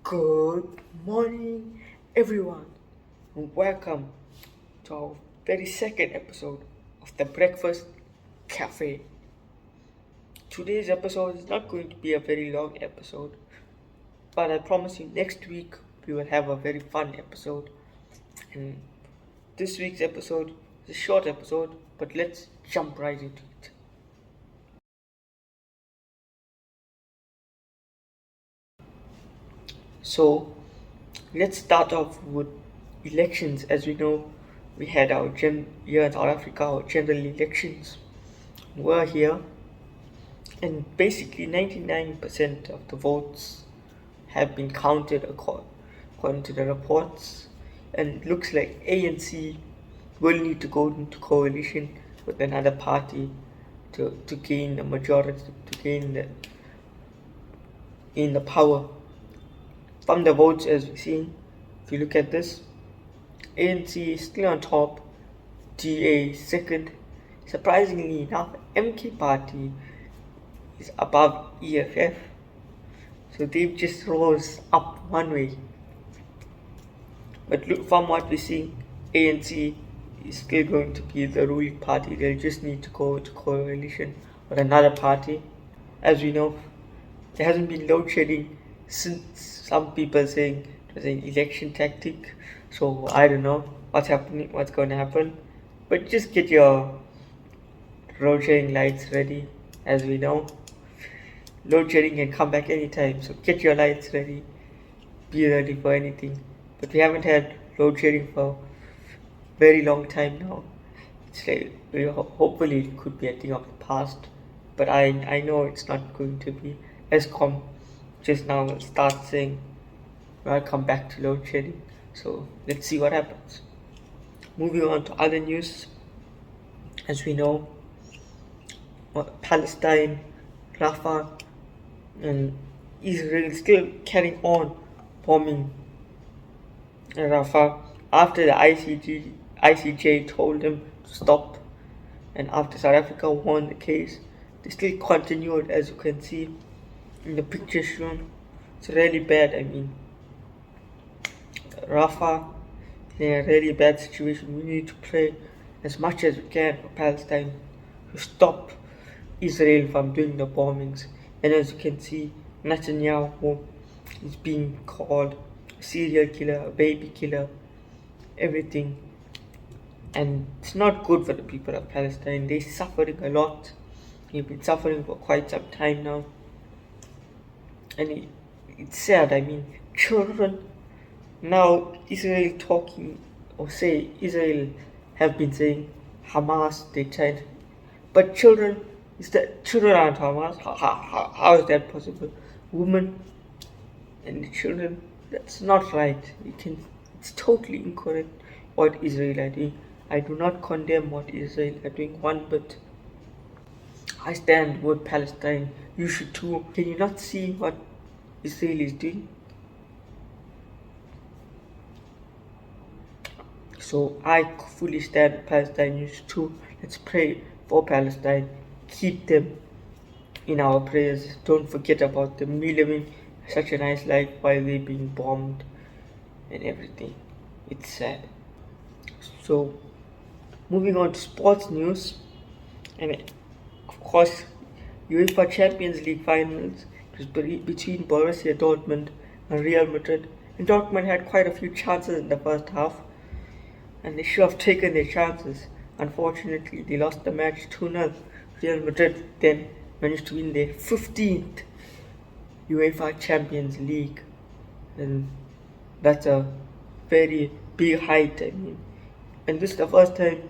Good morning, everyone, and welcome to our very second episode of the Breakfast Cafe. Today's episode is not going to be a very long episode, but I promise you next week we will have a very fun episode. And this week's episode is a short episode, but let's jump right into it. So, let's start off with elections. As we know, we had here in South Africa, our general elections were here, and basically 99% of the votes have been counted according to the reports, and it looks like ANC will need to go into coalition with another party to gain a majority, to gain in the power. From the votes as we see, if you look at this, ANC is still on top, DA second. Surprisingly enough, MK Party is above EFF, so they've just rose up one way. But look, from what we see, ANC is still going to be the ruling party. They'll just need to go to coalition with another party. As we know, there hasn't been load shedding since some people saying it was an election tactic. So I don't know what's happening, what's going to happen. But just get your load shedding lights ready. As we know, load shedding can come back anytime. So get your lights ready. Be ready for anything. But we haven't had load shedding for a very long time now. It's like hopefully it could be a thing of the past. But I know it's not going to be. Escom just now will start saying welcome back to load shedding. So let's see what happens. Moving on to other news. As we know, Palestine, Rafah, and Israel still carrying on bombing Rafah after the ICJ told them to stop, and after South Africa won the case, they still continued, as you can see in the picture shown. It's really bad. I mean, Rafah in a really bad situation. We need to pray as much as we can for Palestine to stop Israel from doing the bombings. And as you can see, Netanyahu is being called a serial killer, a baby killer, everything. And it's not good for the people of Palestine. They're suffering a lot. They've been suffering for quite some time now. And it's sad. I mean, children, now Israel talking, or say Israel have been saying Hamas, they tried, but children aren't Hamas. How is that possible? Women and children, that's not right. It's totally incorrect what Israel are doing. I do not condemn what Israel are doing one bit. I stand with Palestine. You should too. Can you not see what Israel is doing? So I fully stand with Palestine. You should too. Let's pray for Palestine. Keep them in our prayers. Don't forget about them. We living such a nice life while they're being bombed and everything. It's sad. So moving on to sports news, and of course, UEFA Champions League finals. It was between Borussia Dortmund and Real Madrid. And Dortmund had quite a few chances in the first half, and they should have taken their chances. Unfortunately, they lost the match 2-0. Real Madrid then managed to win their 15th UEFA Champions League, and that's a very big height. I mean, and this is the first time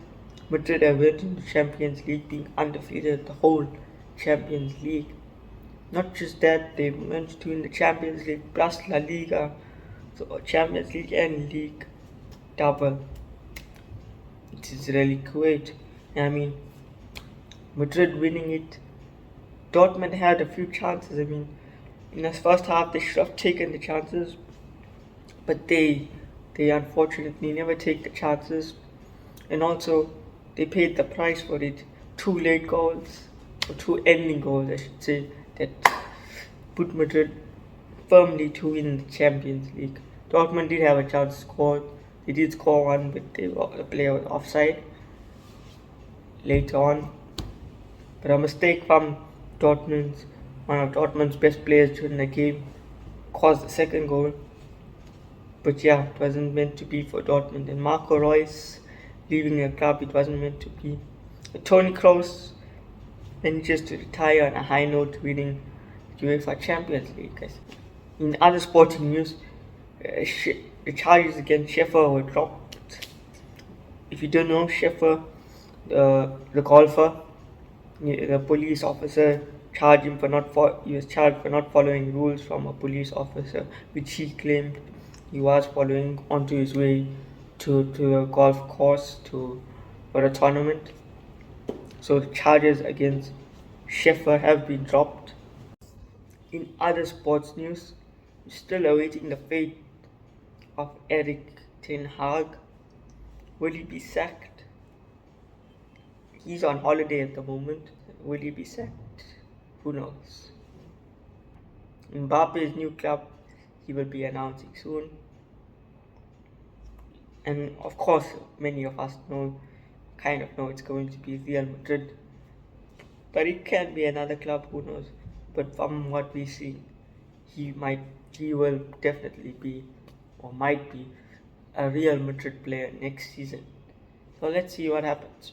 Madrid have went in the Champions League, being undefeated the whole Champions League. Not just that, they managed to win the Champions League plus La Liga, so Champions League and League double. It is really great. I mean, Madrid winning it. Dortmund had a few chances. I mean, in the first half they should have taken the chances, but they unfortunately never take the chances, and also they paid the price for it. 2 late goals, or 2 ending goals, I should say, that put Madrid firmly to win the Champions League. Dortmund did have a chance to score. They did score one, but the player was offside later on. But a mistake from one of Dortmund's best players during the game caused the second goal. But yeah, it wasn't meant to be for Dortmund. And Marco Reus leaving the club, it wasn't meant to be. Toni Kroos manages to retire on a high note, winning the UEFA Champions League. In other sporting news, the charges against Schäfer were dropped. If you don't know, Schäfer, the golfer, the police officer charged him he was charged for not following rules from a police officer, which he claimed he was following onto his way to the golf course for a tournament. So the charges against Schäfer have been dropped. In other sports news, we're still awaiting the fate of Erik ten Hag. Will he be sacked? He's on holiday at the moment. Will he be sacked? Who knows? Mbappe's new club he will be announcing soon. And of course, many of us know it's going to be Real Madrid. But it can be another club, who knows? But from what we see, he will definitely be, or might be, a Real Madrid player next season. So let's see what happens.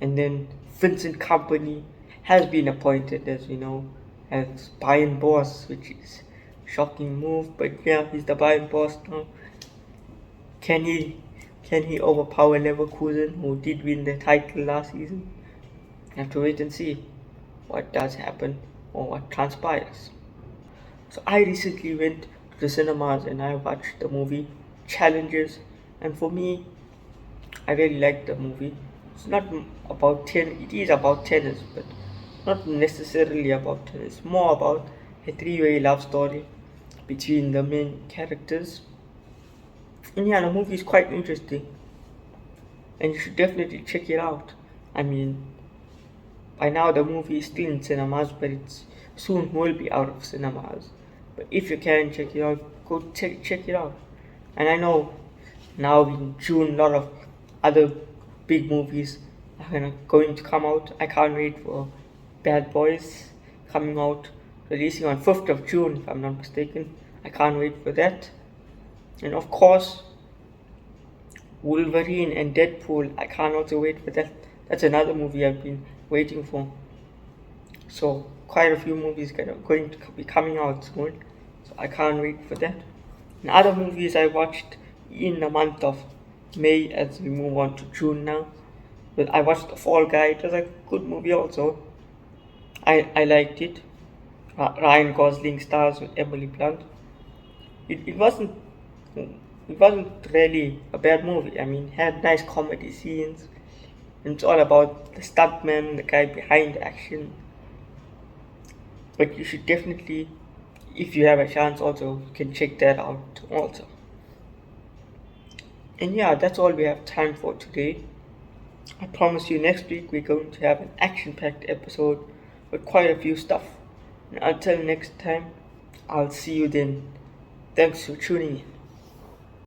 And then Vincent Kompany has been appointed, as we know, as Bayern boss, which is a shocking move. But yeah, he's the Bayern boss now. Can he overpower Leverkusen, who did win the title last season? Have to wait and see what does happen or what transpires. So I recently went to the cinemas and I watched the movie Challenges, and for me, I really liked the movie. It's not about tennis. It is about tennis, but not necessarily about tennis. It's more about a three-way love story between the main characters. And yeah, the movie is quite interesting, and you should definitely check it out. I mean, by now the movie is still in cinemas, but it soon will be out of cinemas. But if you can check it out, go check it out. And I know now in June, a lot of other big movies are going to come out. I can't wait for Bad Boys coming out, releasing on 5th of June, if I'm not mistaken. I can't wait for that. And of course, Wolverine and Deadpool, I can't also wait for that. That's another movie I've been waiting for. So quite a few movies are going to be coming out soon. So I can't wait for that. And other movies I watched in the month of May, as we move on to June now. But I watched The Fall Guy. It was a good movie also. I liked it. Ryan Gosling stars with Emily Blunt. It wasn't really a bad movie. I mean, it had nice comedy scenes. And it's all about the stuntman, the guy behind the action. But you should definitely, if you have a chance also, you can check that out also. And yeah, that's all we have time for today. I promise you next week we're going to have an action-packed episode with quite a few stuff. And until next time, I'll see you then. Thanks for tuning in.